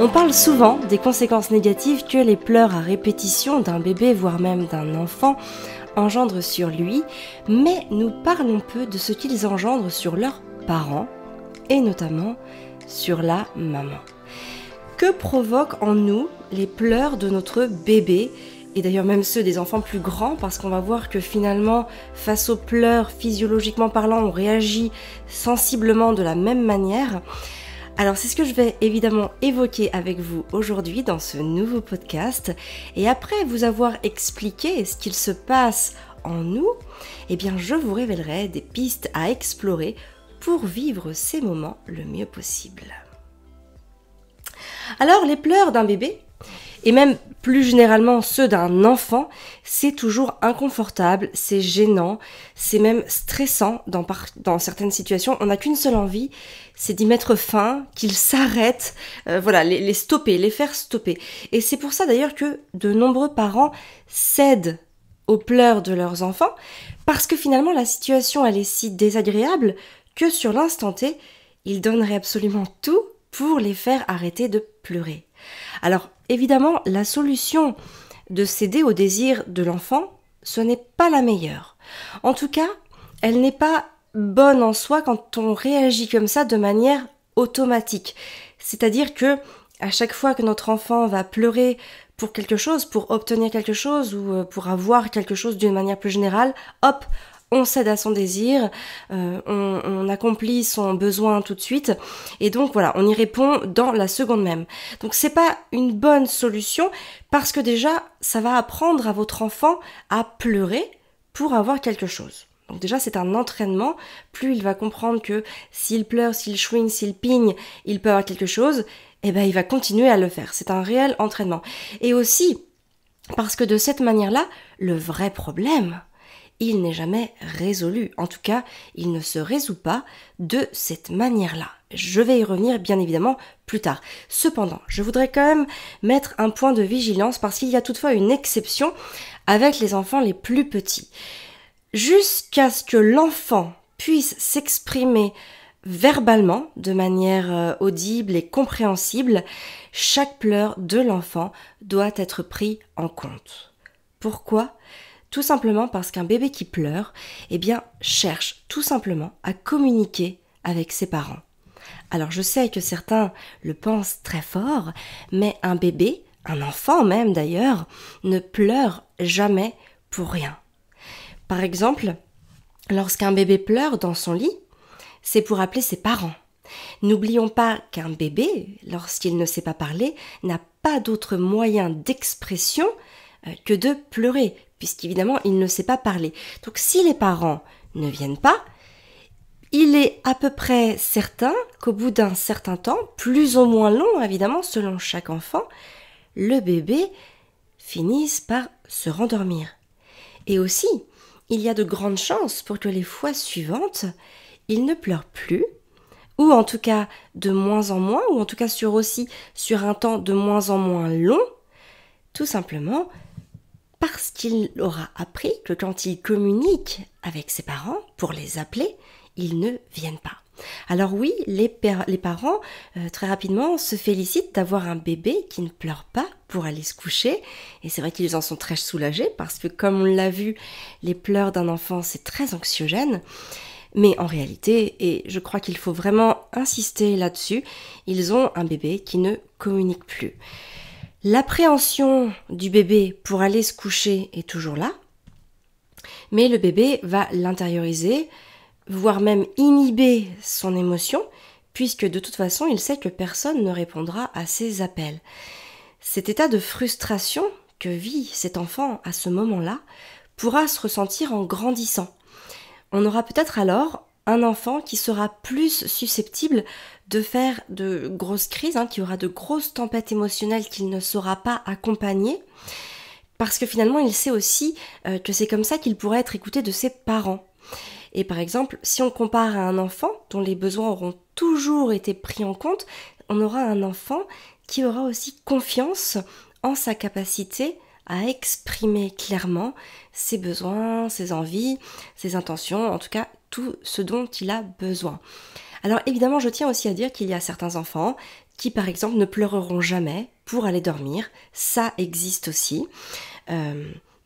On parle souvent des conséquences négatives que les pleurs à répétition d'un bébé, voire même d'un enfant, engendrent sur lui, mais nous parlons peu de ce qu'ils engendrent sur leurs parents, et notamment sur la maman. Que provoquent en nous les pleurs de notre bébé, et d'ailleurs même ceux des enfants plus grands, parce qu'on va voir que finalement, face aux pleurs, physiologiquement parlant, on réagit sensiblement de la même manière. Alors c'est ce que je vais évidemment évoquer avec vous aujourd'hui dans ce nouveau podcast. Et après vous avoir expliqué ce qu'il se passe en nous, eh bien je vous révélerai des pistes à explorer pour vivre ces moments le mieux possible. Alors les pleurs d'un bébé, et même plus généralement ceux d'un enfant, c'est toujours inconfortable, c'est gênant, c'est même stressant dans certaines situations. On n'a qu'une seule envie, c'est d'y mettre fin, qu'ils s'arrêtent, les stopper, les faire stopper. Et c'est pour ça d'ailleurs que de nombreux parents cèdent aux pleurs de leurs enfants, parce que finalement la situation elle est si désagréable que sur l'instant T, ils donneraient absolument tout pour les faire arrêter de pleurer. Alors évidemment, la solution de céder au désir de l'enfant, ce n'est pas la meilleure. En tout cas, elle n'est pas bonne en soi quand on réagit comme ça de manière automatique. C'est-à-dire que à chaque fois que notre enfant va pleurer pour quelque chose, pour obtenir quelque chose ou pour avoir quelque chose d'une manière plus générale, hop, on cède à son désir, on accomplit son besoin tout de suite, et donc voilà, on y répond dans la seconde même. Donc c'est pas une bonne solution, parce que déjà, ça va apprendre à votre enfant à pleurer pour avoir quelque chose. Donc déjà, c'est un entraînement, plus il va comprendre que s'il pleure, s'il chouine, s'il pigne, il peut avoir quelque chose, et ben il va continuer à le faire. C'est un réel entraînement. Et aussi, parce que de cette manière-là, le vrai problème, il n'est jamais résolu. En tout cas, il ne se résout pas de cette manière-là. Je vais y revenir bien évidemment plus tard. Cependant, je voudrais quand même mettre un point de vigilance parce qu'il y a toutefois une exception avec les enfants les plus petits. Jusqu'à ce que l'enfant puisse s'exprimer verbalement, de manière audible et compréhensible, chaque pleur de l'enfant doit être pris en compte. Pourquoi ? Tout simplement parce qu'un bébé qui pleure, cherche tout simplement à communiquer avec ses parents. Alors je sais que certains le pensent très fort, mais un bébé, un enfant même d'ailleurs, ne pleure jamais pour rien. Par exemple, lorsqu'un bébé pleure dans son lit, c'est pour appeler ses parents. N'oublions pas qu'un bébé, lorsqu'il ne sait pas parler, n'a pas d'autre moyen d'expression que de pleurer, puisqu'évidemment, il ne sait pas parler. Donc si les parents ne viennent pas, il est à peu près certain qu'au bout d'un certain temps, plus ou moins long évidemment, selon chaque enfant, le bébé finisse par se rendormir. Et aussi, il y a de grandes chances pour que les fois suivantes, il ne pleure plus, ou en tout cas de moins en moins, ou en tout cas sur un temps de moins en moins long, tout simplement parce qu'il aura appris que quand il communique avec ses parents pour les appeler, ils ne viennent pas. Alors oui, les parents, très rapidement, se félicitent d'avoir un bébé qui ne pleure pas pour aller se coucher. Et c'est vrai qu'ils en sont très soulagés parce que, comme on l'a vu, les pleurs d'un enfant, c'est très anxiogène. Mais en réalité, et je crois qu'il faut vraiment insister là-dessus, ils ont un bébé qui ne communique plus. L'appréhension du bébé pour aller se coucher est toujours là, mais le bébé va l'intérioriser, voire même inhiber son émotion, puisque de toute façon, il sait que personne ne répondra à ses appels. Cet état de frustration que vit cet enfant à ce moment-là pourra se ressentir en grandissant. On aura peut-être alors un enfant qui sera plus susceptible de faire de grosses crises, qui aura de grosses tempêtes émotionnelles qu'il ne saura pas accompagner, parce que finalement il sait aussi que c'est comme ça qu'il pourrait être écouté de ses parents. Et par exemple, si on compare à un enfant dont les besoins auront toujours été pris en compte, on aura un enfant qui aura aussi confiance en sa capacité à exprimer clairement ses besoins, ses envies, ses intentions, en tout cas tout ce dont il a besoin. Alors évidemment, je tiens aussi à dire qu'il y a certains enfants qui, par exemple, ne pleureront jamais pour aller dormir. Ça existe aussi.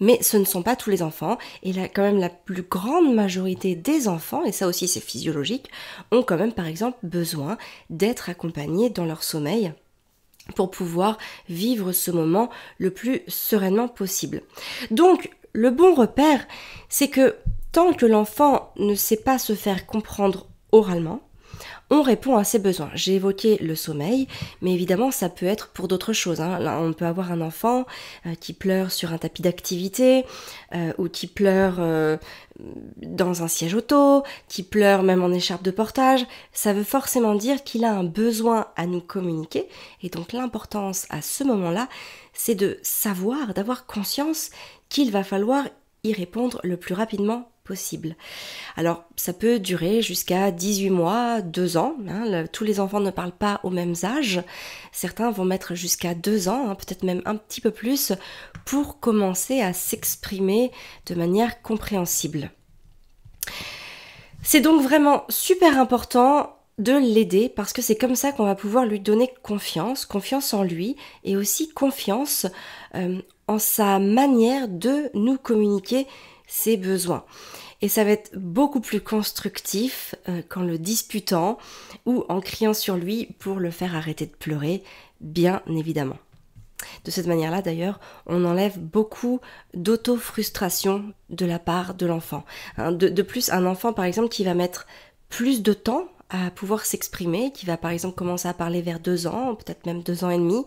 Mais ce ne sont pas tous les enfants. Et là, quand même, la plus grande majorité des enfants, et ça aussi c'est physiologique, ont quand même, par exemple, besoin d'être accompagnés dans leur sommeil pour pouvoir vivre ce moment le plus sereinement possible. Donc, le bon repère, c'est que tant que l'enfant ne sait pas se faire comprendre oralement, on répond à ses besoins. J'ai évoqué le sommeil, mais évidemment ça peut être pour d'autres choses. Là, on peut avoir un enfant qui pleure sur un tapis d'activité, ou qui pleure dans un siège auto, qui pleure même en écharpe de portage. Ça veut forcément dire qu'il a un besoin à nous communiquer, et donc l'importance à ce moment-là, c'est de savoir, d'avoir conscience qu'il va falloir y répondre le plus rapidement possible. Alors, ça peut durer jusqu'à 18 mois, 2 ans. Tous les enfants ne parlent pas au même âge. Certains vont mettre jusqu'à 2 ans, peut-être même un petit peu plus, pour commencer à s'exprimer de manière compréhensible. C'est donc vraiment super important de l'aider parce que c'est comme ça qu'on va pouvoir lui donner confiance en lui et aussi confiance en sa manière de nous communiquer ses besoins. Et ça va être beaucoup plus constructif qu'en le disputant ou en criant sur lui pour le faire arrêter de pleurer, bien évidemment. De cette manière-là, d'ailleurs, on enlève beaucoup d'auto-frustration de la part de l'enfant. De plus, un enfant, par exemple, qui va mettre plus de temps à pouvoir s'exprimer, qui va par exemple commencer à parler vers 2 ans, peut-être même 2 ans et demi,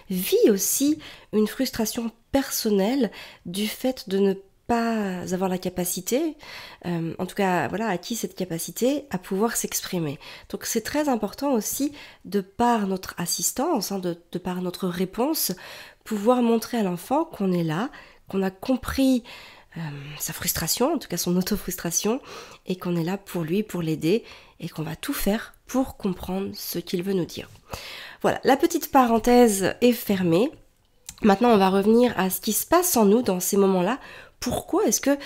vit aussi une frustration personnelle du fait de ne pas avoir la capacité, en tout cas voilà, acquis cette capacité à pouvoir s'exprimer. Donc c'est très important aussi, de par notre assistance, de par notre réponse, pouvoir montrer à l'enfant qu'on est là, qu'on a compris sa frustration, en tout cas son auto-frustration, et qu'on est là pour lui, pour l'aider, et qu'on va tout faire pour comprendre ce qu'il veut nous dire. Voilà, la petite parenthèse est fermée. Maintenant, on va revenir à ce qui se passe en nous dans ces moments-là. Pourquoi est-ce que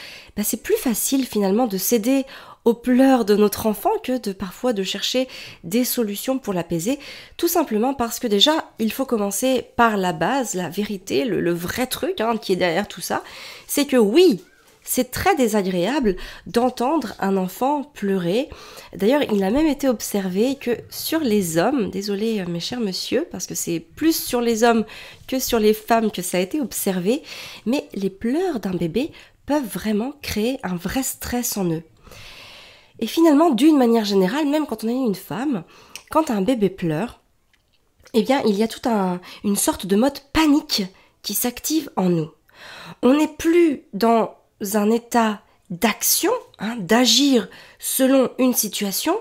c'est plus facile finalement de céder aux pleurs de notre enfant que parfois de chercher des solutions pour l'apaiser? Tout simplement parce que déjà, il faut commencer par la base, la vérité, le vrai truc qui est derrière tout ça. C'est que oui, c'est très désagréable d'entendre un enfant pleurer. D'ailleurs, il a même été observé que sur les hommes, désolé mes chers messieurs, parce que c'est plus sur les hommes que sur les femmes que ça a été observé, mais les pleurs d'un bébé peuvent vraiment créer un vrai stress en eux. Et finalement, d'une manière générale, même quand on est une femme, quand un bébé pleure, eh bien, il y a toute une sorte de mode panique qui s'active en nous. On n'est plus dans un état d'action, d'agir selon une situation,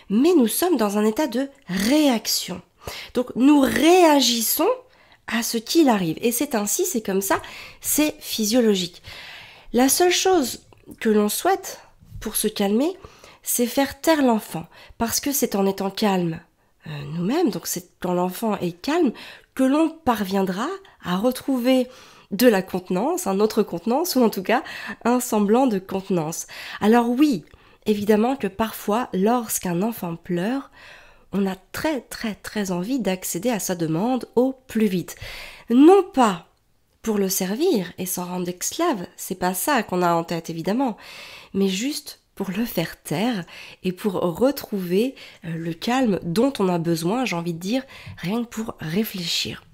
mais nous sommes dans un état de réaction. Donc nous réagissons à ce qu'il arrive. Et c'est ainsi, c'est comme ça, c'est physiologique. La seule chose que l'on souhaite pour se calmer, c'est faire taire l'enfant. Parce que c'est en étant calme nous-mêmes, donc c'est quand l'enfant est calme, que l'on parviendra à retrouver de la contenance, un autre contenance, ou en tout cas un semblant de contenance. Alors oui, évidemment que parfois, lorsqu'un enfant pleure, on a très très très envie d'accéder à sa demande au plus vite. Non pas pour le servir et s'en rendre esclave, c'est pas ça qu'on a en tête évidemment, mais juste pour le faire taire et pour retrouver le calme dont on a besoin, j'ai envie de dire, rien que pour réfléchir.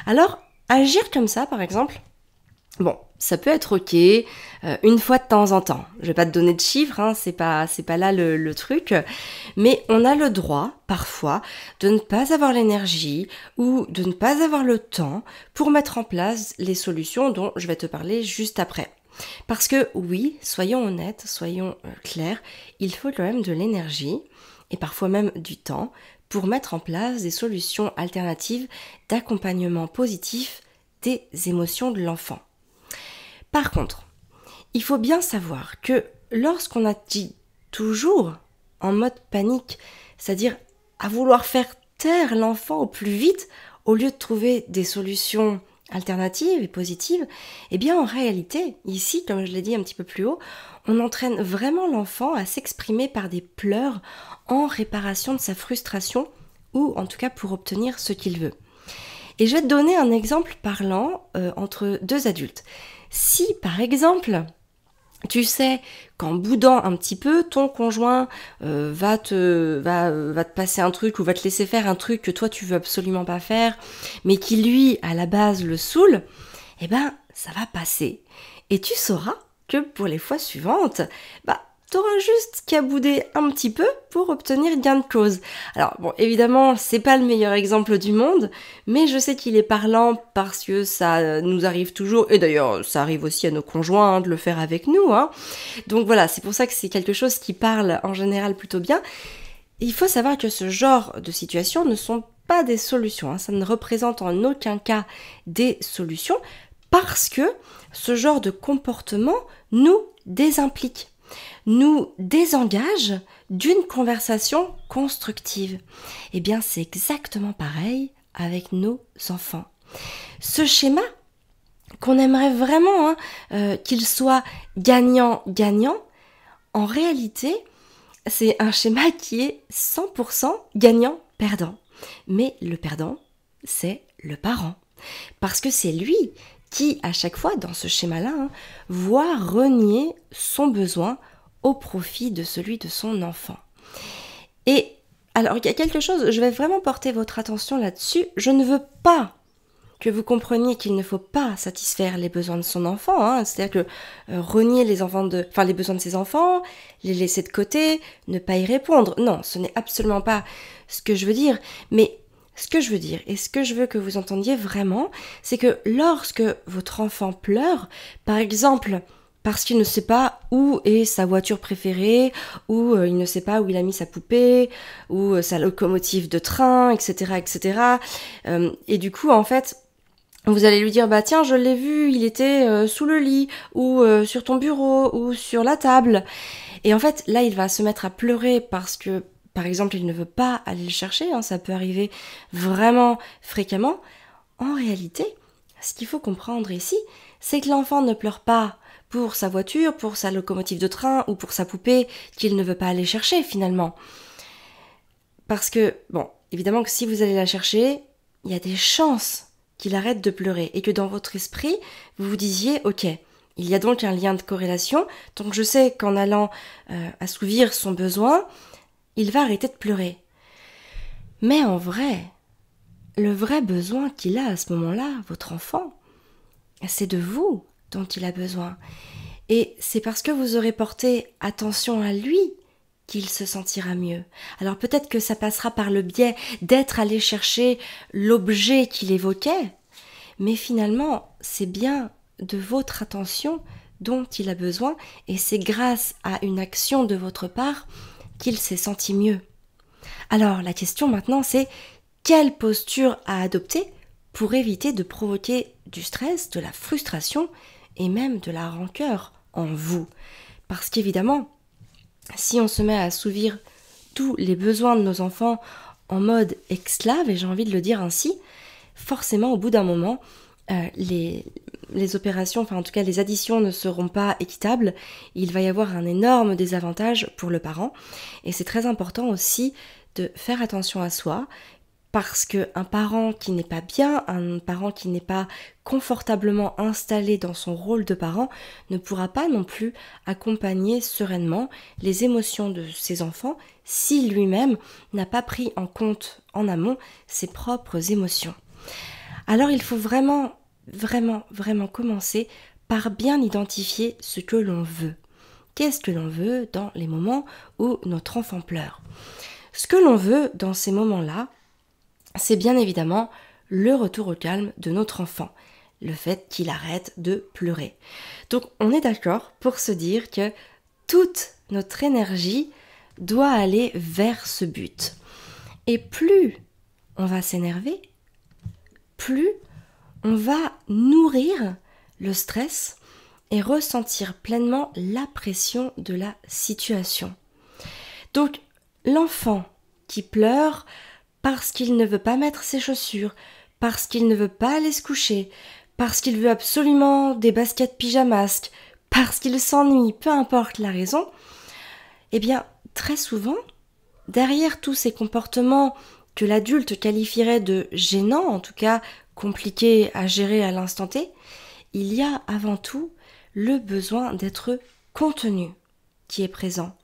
Alors, agir comme ça, par exemple, bon, ça peut être ok, une fois de temps en temps. Je vais pas te donner de chiffres, c'est pas là le truc, mais on a le droit, parfois, de ne pas avoir l'énergie ou de ne pas avoir le temps pour mettre en place les solutions dont je vais te parler juste après. Parce que oui, soyons honnêtes, soyons clairs, il faut quand même de l'énergie, et parfois même du temps, pour mettre en place des solutions alternatives d'accompagnement positif des émotions de l'enfant. Par contre, il faut bien savoir que lorsqu'on agit toujours en mode panique, c'est-à-dire à vouloir faire taire l'enfant au plus vite, au lieu de trouver des solutions alternative et positive, eh bien en réalité, ici, comme je l'ai dit un petit peu plus haut, on entraîne vraiment l'enfant à s'exprimer par des pleurs en réparation de sa frustration ou en tout cas pour obtenir ce qu'il veut. Et je vais te donner un exemple parlant entre deux adultes. Si par exemple, tu sais qu'en boudant un petit peu, ton conjoint va te passer un truc ou va te laisser faire un truc que toi tu veux absolument pas faire, mais qui lui, à la base, le saoule, eh ben, ça va passer. Et tu sauras que pour les fois suivantes, t'auras juste qu'à bouder un petit peu pour obtenir gain de cause. Alors bon, évidemment, c'est pas le meilleur exemple du monde, mais je sais qu'il est parlant parce que ça nous arrive toujours, et d'ailleurs, ça arrive aussi à nos conjoints de le faire avec nous, hein. Donc voilà, c'est pour ça que c'est quelque chose qui parle en général plutôt bien. Et il faut savoir que ce genre de situations ne sont pas des solutions, hein. Ça ne représente en aucun cas des solutions, parce que ce genre de comportement nous désimplique, nous désengage d'une conversation constructive. Eh bien, c'est exactement pareil avec nos enfants. Ce schéma, qu'on aimerait vraiment qu'il soit gagnant-gagnant, en réalité, c'est un schéma qui est 100% gagnant-perdant. Mais le perdant, c'est le parent. Parce que c'est lui qui, à chaque fois, dans ce schéma-là, voit renier son besoin au profit de celui de son enfant. Et alors, il y a quelque chose, je vais vraiment porter votre attention là-dessus. Je ne veux pas que vous compreniez qu'il ne faut pas satisfaire les besoins de son enfant, hein. C'est-à-dire que renier les besoins de ses enfants, les laisser de côté, ne pas y répondre. Non, ce n'est absolument pas ce que je veux dire. Mais ce que je veux dire, et ce que je veux que vous entendiez vraiment, c'est que lorsque votre enfant pleure, par exemple, parce qu'il ne sait pas où est sa voiture préférée, ou il ne sait pas où il a mis sa poupée, ou sa locomotive de train, etc., etc. Et du coup, en fait, vous allez lui dire, tiens, je l'ai vu, il était sous le lit, ou sur ton bureau, ou sur la table. Et en fait, là, il va se mettre à pleurer parce que, par exemple, il ne veut pas aller le chercher, hein, ça peut arriver vraiment fréquemment. En réalité, ce qu'il faut comprendre ici, c'est que l'enfant ne pleure pas pour sa voiture, pour sa locomotive de train ou pour sa poupée qu'il ne veut pas aller chercher finalement. Parce que, évidemment que si vous allez la chercher, il y a des chances qu'il arrête de pleurer et que dans votre esprit, vous vous disiez, ok, il y a donc un lien de corrélation, donc je sais qu'en allant assouvir son besoin, il va arrêter de pleurer. Mais en vrai, le vrai besoin qu'il a à ce moment-là, votre enfant, c'est de vous dont il a besoin. Et c'est parce que vous aurez porté attention à lui qu'il se sentira mieux. Alors peut-être que ça passera par le biais d'être allé chercher l'objet qu'il évoquait, mais finalement, c'est bien de votre attention dont il a besoin, et c'est grâce à une action de votre part qu'il s'est senti mieux. Alors la question maintenant, c'est quelle posture à adopter pour éviter de provoquer du stress, de la frustration et même de la rancœur en vous. Parce qu'évidemment, si on se met à assouvir tous les besoins de nos enfants en mode esclave, et j'ai envie de le dire ainsi, forcément au bout d'un moment, les opérations, en tout cas les additions ne seront pas équitables, il va y avoir un énorme désavantage pour le parent, et c'est très important aussi de faire attention à soi, parce qu'un parent qui n'est pas bien, un parent qui n'est pas confortablement installé dans son rôle de parent, ne pourra pas non plus accompagner sereinement les émotions de ses enfants si lui-même n'a pas pris en compte en amont ses propres émotions. Alors il faut vraiment commencer par bien identifier ce que l'on veut. Qu'est-ce que l'on veut dans les moments où notre enfant pleure ? Ce que l'on veut dans ces moments-là, c'est bien évidemment le retour au calme de notre enfant, le fait qu'il arrête de pleurer. Donc on est d'accord pour se dire que toute notre énergie doit aller vers ce but. Et plus on va s'énerver, plus on va nourrir le stress et ressentir pleinement la pression de la situation. Donc l'enfant qui pleure parce qu'il ne veut pas mettre ses chaussures, parce qu'il ne veut pas aller se coucher, parce qu'il veut absolument des baskets pyjamasques, parce qu'il s'ennuie, peu importe la raison, eh bien, très souvent, derrière tous ces comportements que l'adulte qualifierait de gênants, en tout cas compliqués à gérer à l'instant T, il y a avant tout le besoin d'être contenu qui est présent.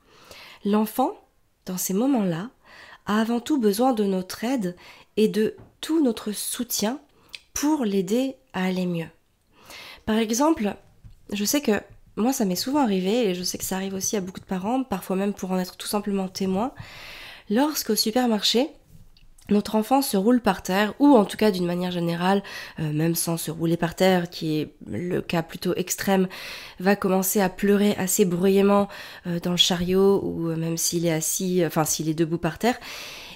L'enfant, dans ces moments-là, a avant tout besoin de notre aide et de tout notre soutien pour l'aider à aller mieux. Par exemple, je sais que moi ça m'est souvent arrivé, et je sais que ça arrive aussi à beaucoup de parents, parfois même pour en être tout simplement témoin, lorsqu'au supermarché, notre enfant se roule par terre, ou en tout cas d'une manière générale, même sans se rouler par terre, qui est le cas plutôt extrême, va commencer à pleurer assez bruyamment dans le chariot, ou même s'il est assis, enfin s'il est debout par terre,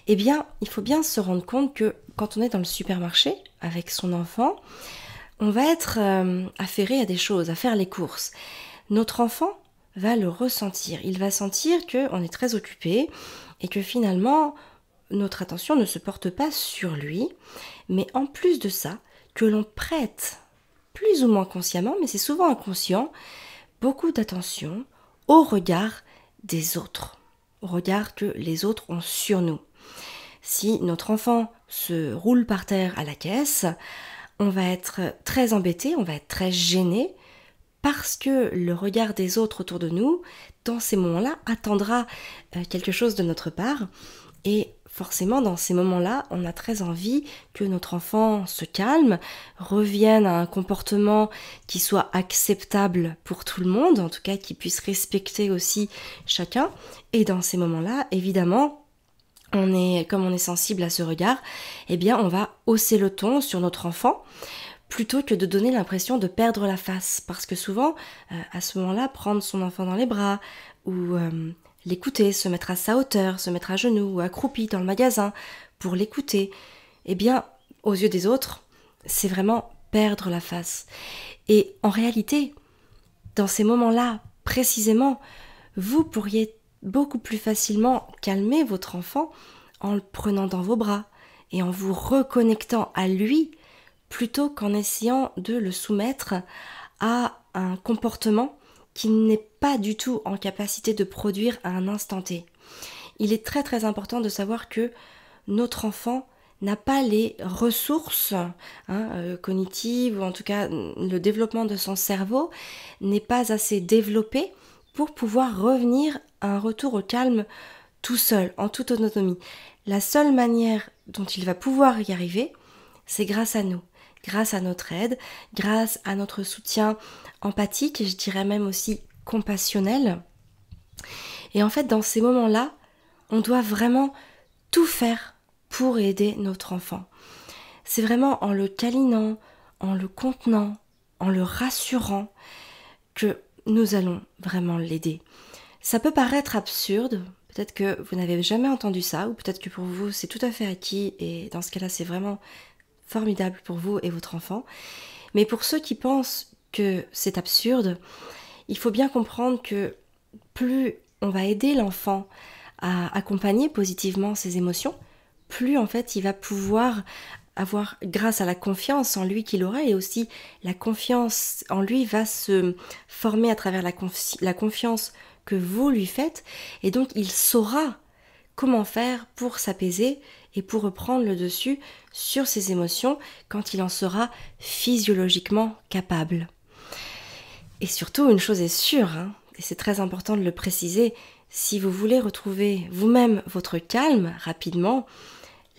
eh bien, il faut bien se rendre compte que quand on est dans le supermarché avec son enfant, on va être affairé à des choses, à faire les courses. Notre enfant va le ressentir. Il va sentir qu'on est très occupé et que finalement, notre attention ne se porte pas sur lui, mais en plus de ça, que l'on prête, plus ou moins consciemment, mais c'est souvent inconscient, beaucoup d'attention au regard des autres, au regard que les autres ont sur nous. Si notre enfant se roule par terre à la caisse, on va être très embêté, on va être très gêné, parce que le regard des autres autour de nous, dans ces moments-là, attendra quelque chose de notre part. Et forcément, dans ces moments-là, on a très envie que notre enfant se calme, revienne à un comportement qui soit acceptable pour tout le monde, en tout cas qui puisse respecter aussi chacun. Et dans ces moments-là, évidemment, comme on est sensible à ce regard, eh bien, on va hausser le ton sur notre enfant, plutôt que de donner l'impression de perdre la face. Parce que souvent, à ce moment-là, prendre son enfant dans les bras, ou l'écouter, se mettre à sa hauteur, se mettre à genoux ou accroupi dans le magasin pour l'écouter, eh bien, aux yeux des autres, c'est vraiment perdre la face. Et en réalité, dans ces moments-là, précisément, vous pourriez beaucoup plus facilement calmer votre enfant en le prenant dans vos bras et en vous reconnectant à lui, plutôt qu'en essayant de le soumettre à un comportement qu'il n'est pas du tout en capacité de produire à un instant T. Il est très très important de savoir que notre enfant n'a pas les ressources cognitives, ou en tout cas le développement de son cerveau n'est pas assez développé pour pouvoir revenir à un retour au calme tout seul, en toute autonomie. La seule manière dont il va pouvoir y arriver, c'est grâce à nous. Grâce à notre aide, grâce à notre soutien empathique, et je dirais même aussi compassionnel. Et en fait, dans ces moments-là, on doit vraiment tout faire pour aider notre enfant. C'est vraiment en le câlinant, en le contenant, en le rassurant que nous allons vraiment l'aider. Ça peut paraître absurde, peut-être que vous n'avez jamais entendu ça, ou peut-être que pour vous c'est tout à fait acquis, et dans ce cas-là c'est vraiment formidable pour vous et votre enfant. Mais pour ceux qui pensent que c'est absurde, il faut bien comprendre que plus on va aider l'enfant à accompagner positivement ses émotions, plus en fait il va pouvoir avoir, grâce à la confiance en lui qu'il aura, et aussi la confiance en lui va se former à travers la confiance que vous lui faites, et donc il saura comment faire pour s'apaiser et pour reprendre le dessus sur ses émotions quand il en sera physiologiquement capable. Et surtout, une chose est sûre, et c'est très important de le préciser, si vous voulez retrouver vous-même votre calme rapidement,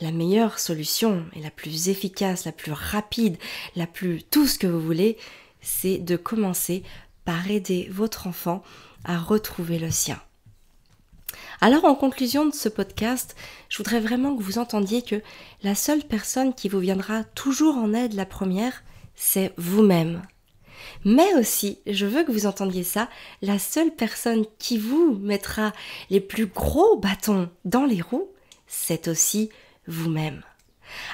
la meilleure solution et la plus efficace, la plus rapide, la plus tout ce que vous voulez, c'est de commencer par aider votre enfant à retrouver le sien. Alors en conclusion de ce podcast, je voudrais vraiment que vous entendiez que la seule personne qui vous viendra toujours en aide la première, c'est vous-même. Mais aussi, je veux que vous entendiez ça, la seule personne qui vous mettra les plus gros bâtons dans les roues, c'est aussi vous-même.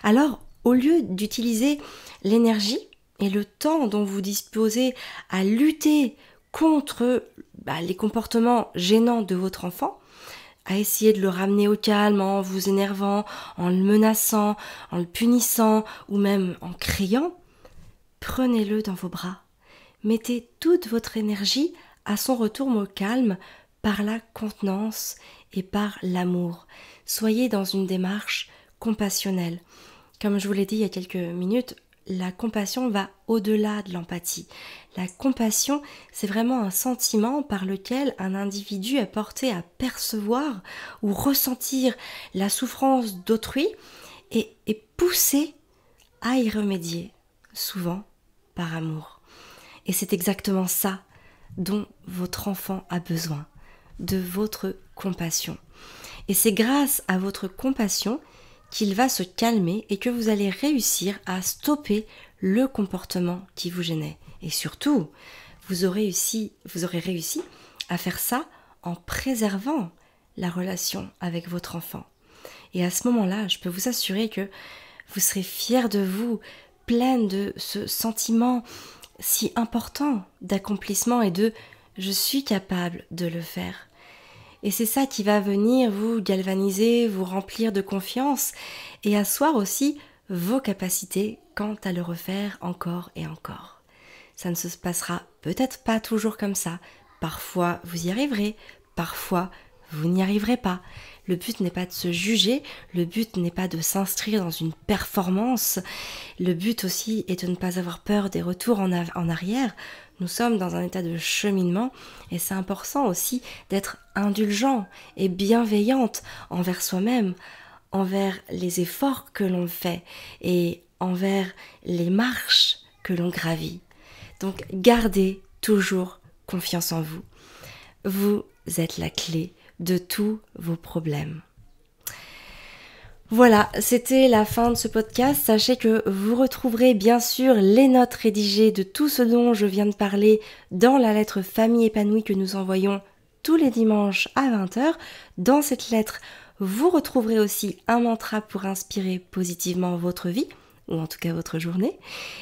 Alors, au lieu d'utiliser l'énergie et le temps dont vous disposez à lutter contre les comportements gênants de votre enfant, à essayer de le ramener au calme en vous énervant, en le menaçant, en le punissant ou même en criant, prenez-le dans vos bras. Mettez toute votre énergie à son retour au calme par la contenance et par l'amour. Soyez dans une démarche compassionnelle. Comme je vous l'ai dit il y a quelques minutes, la compassion va au-delà de l'empathie. La compassion, c'est vraiment un sentiment par lequel un individu est porté à percevoir ou ressentir la souffrance d'autrui et est poussé à y remédier, souvent par amour. Et c'est exactement ça dont votre enfant a besoin, de votre compassion. Et c'est grâce à votre compassion qu'il va se calmer et que vous allez réussir à stopper le comportement qui vous gênait. Et surtout, vous aurez réussi à faire ça en préservant la relation avec votre enfant. Et à ce moment-là, je peux vous assurer que vous serez fiers de vous, pleine de ce sentiment si important d'accomplissement et de « je suis capable de le faire ». Et c'est ça qui va venir vous galvaniser, vous remplir de confiance et asseoir aussi vos capacités quant à le refaire encore et encore. Ça ne se passera peut-être pas toujours comme ça. Parfois vous y arriverez, parfois vous n'y arriverez pas. Le but n'est pas de se juger, le but n'est pas de s'inscrire dans une performance. Le but aussi est de ne pas avoir peur des retours en arrière. Nous sommes dans un état de cheminement et c'est important aussi d'être indulgent et bienveillante envers soi-même, envers les efforts que l'on fait et envers les marches que l'on gravit. Donc gardez toujours confiance en vous. Vous êtes la clé de tous vos problèmes. Voilà, c'était la fin de ce podcast. Sachez que vous retrouverez bien sûr les notes rédigées de tout ce dont je viens de parler dans la lettre Famille épanouie que nous envoyons tous les dimanches à 20h. Dans cette lettre, vous retrouverez aussi un mantra pour inspirer positivement votre vie, ou en tout cas votre journée,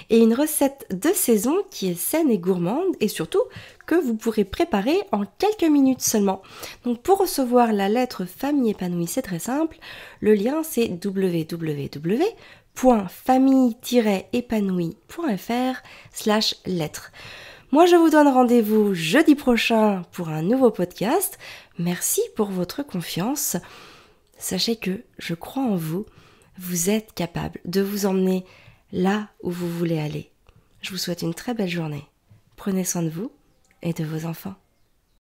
et une recette de saison qui est saine et gourmande et surtout que vous pourrez préparer en quelques minutes seulement. Donc pour recevoir la lettre Famille épanouie, c'est très simple, le lien c'est www.famille-épanouie.fr/lettre. Moi je vous donne rendez-vous jeudi prochain pour un nouveau podcast. Merci pour votre confiance. Sachez que je crois en vous. Vous êtes capable de vous emmener là où vous voulez aller. Je vous souhaite une très belle journée. Prenez soin de vous et de vos enfants.